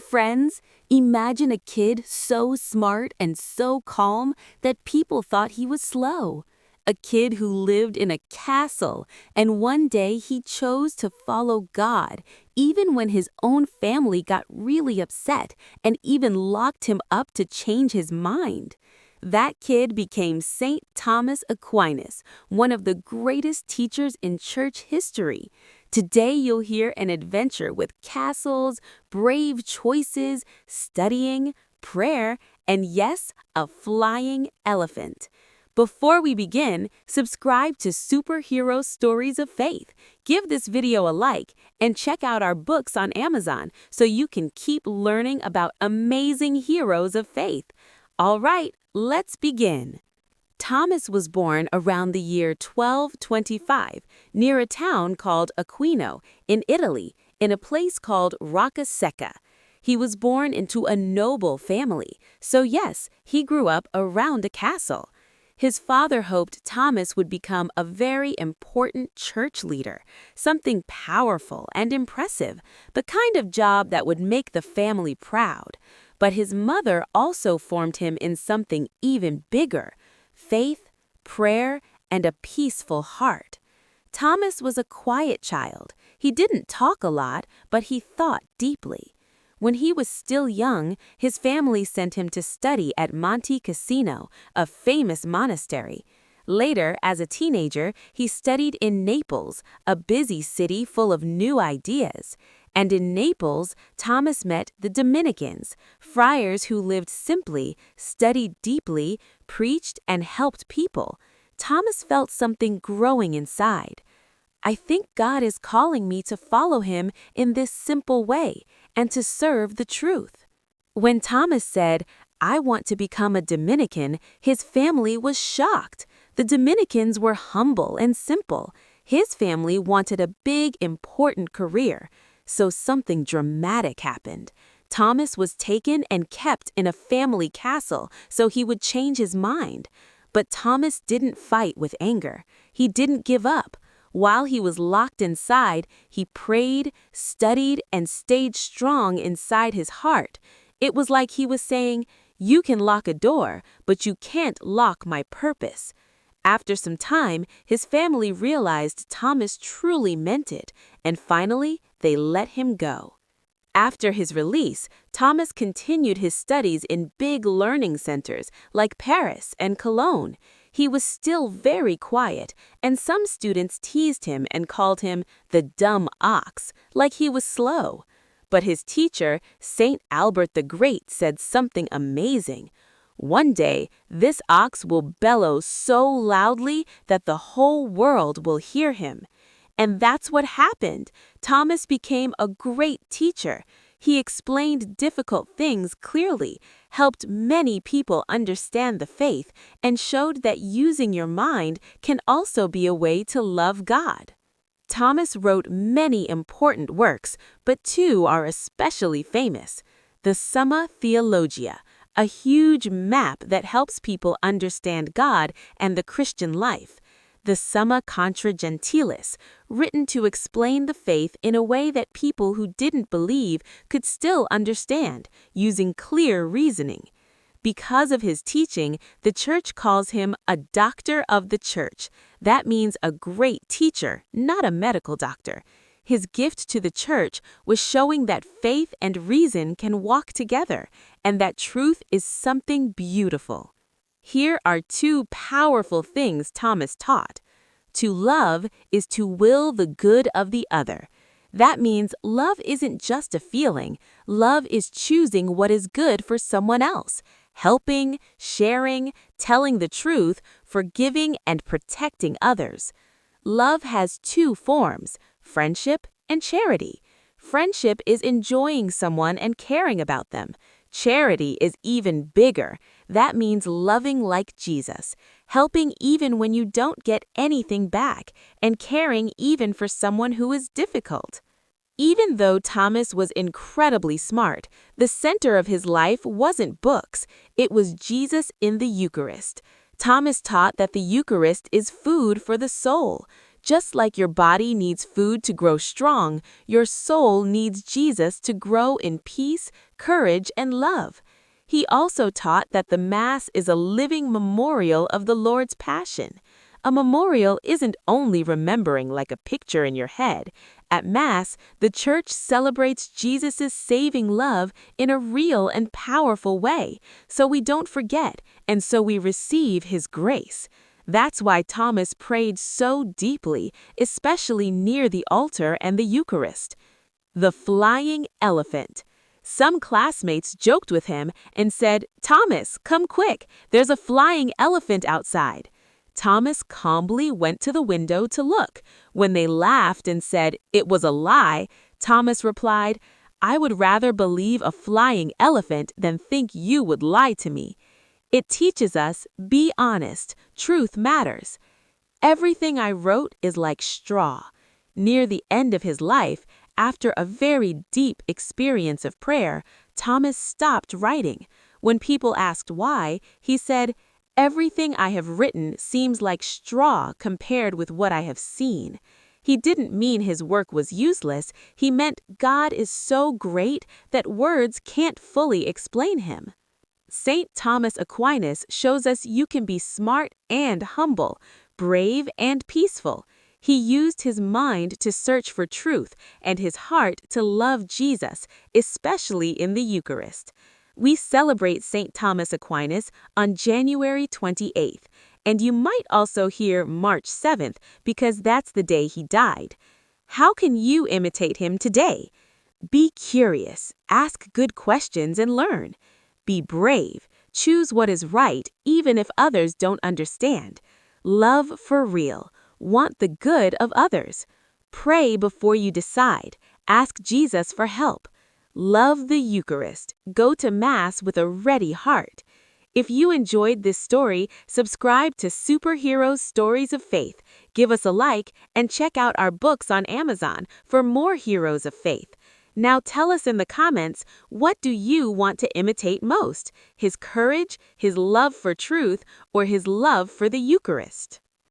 Friends, imagine a kid so smart and so calm that people thought he was slow. A kid who lived in a castle, and one day he chose to follow God, even when his own family got really upset and even locked him up to change his mind. That kid became Saint Thomas Aquinas, one of the greatest teachers in church history. Today you'll hear an adventure with castles, brave choices, studying, prayer, and yes, a flying elephant. Before we begin, subscribe to Superhero Stories of Faith. Give this video a like and check out our books on Amazon so you can keep learning about amazing heroes of faith. All right, let's begin. Thomas was born around the year 1225 near a town called Aquino in Italy, in a place called Rocca Secca. He was born into a noble family, so yes, he grew up around a castle. His father hoped Thomas would become a very important church leader, something powerful and impressive, the kind of job that would make the family proud. But his mother also formed him in something even bigger: faith, prayer, and a peaceful heart. Thomas was a quiet child. He didn't talk a lot, but he thought deeply. When he was still young, his family sent him to study at Monte Cassino, a famous monastery. Later, as a teenager, he studied in Naples, a busy city full of new ideas. And in Naples, Thomas met the Dominicans, friars who lived simply, studied deeply, preached, and helped people. Thomas felt something growing inside. I think God is calling me to follow him in this simple way and to serve the truth. When Thomas said, "I want to become a Dominican," his family was shocked. The Dominicans were humble and simple. His family wanted a big, important career. So something dramatic happened. Thomas was taken and kept in a family castle so he would change his mind. But Thomas didn't fight with anger. He didn't give up. While he was locked inside, he prayed, studied, and stayed strong inside his heart. It was like he was saying, "You can lock a door, but you can't lock my purpose." After some time, his family realized Thomas truly meant it, and finally, they let him go. After his release, Thomas continued his studies in big learning centers like Paris and Cologne. He was still very quiet, and some students teased him and called him the dumb ox, like he was slow. But his teacher, Saint Albert the Great, said something amazing. "One day, this ox will bellow so loudly that the whole world will hear him." And that's what happened. Thomas became a great teacher. He explained difficult things clearly, helped many people understand the faith, and showed that using your mind can also be a way to love God. Thomas wrote many important works, but two are especially famous. The Summa Theologia, a huge map that helps people understand God and the Christian life. The Summa Contra Gentiles, written to explain the faith in a way that people who didn't believe could still understand, using clear reasoning. Because of his teaching, the church calls him a doctor of the church. That means a great teacher, not a medical doctor. His gift to the church was showing that faith and reason can walk together, and that truth is something beautiful. Here are two powerful things Thomas taught. To love is to will the good of the other. That means love isn't just a feeling. Love is choosing what is good for someone else, helping, sharing, telling the truth, forgiving, and protecting others. Love has two forms: friendship and charity. Friendship is enjoying someone and caring about them. Charity is even bigger. That means loving like Jesus, helping even when you don't get anything back, and caring even for someone who is difficult. Even though Thomas was incredibly smart, the center of his life wasn't books. It was Jesus in the Eucharist. Thomas taught that the Eucharist is food for the soul. Just like your body needs food to grow strong, your soul needs Jesus to grow in peace, courage, and love. He also taught that the Mass is a living memorial of the Lord's Passion. A memorial isn't only remembering like a picture in your head. At Mass, the Church celebrates Jesus' saving love in a real and powerful way, so we don't forget, and so we receive His grace. That's why Thomas prayed so deeply, especially near the altar and the Eucharist. The flying elephant. Some classmates joked with him and said, "Thomas, come quick, there's a flying elephant outside." Thomas calmly went to the window to look. When they laughed and said it was a lie, Thomas replied, "I would rather believe a flying elephant than think you would lie to me." It teaches us, be honest, truth matters. Everything I wrote is like straw. Near the end of his life, after a very deep experience of prayer, Thomas stopped writing. When people asked why, he said, "Everything I have written seems like straw compared with what I have seen." He didn't mean his work was useless, he meant God is so great that words can't fully explain Him. Saint Thomas Aquinas shows us you can be smart and humble, brave and peaceful. He used his mind to search for truth and his heart to love Jesus, especially in the Eucharist. We celebrate Saint Thomas Aquinas on January 28th, and you might also hear March 7th because that's the day he died. How can you imitate him today? Be curious, ask good questions and learn. Be brave, choose what is right even if others don't understand. Love for real, want the good of others. Pray before you decide, ask Jesus for help. Love the Eucharist, go to Mass with a ready heart. If you enjoyed this story, subscribe to Superheroes Stories of Faith, give us a like, and check out our books on Amazon for more heroes of faith. Now tell us in the comments, what do you want to imitate most? His courage, his love for truth, or his love for the Eucharist?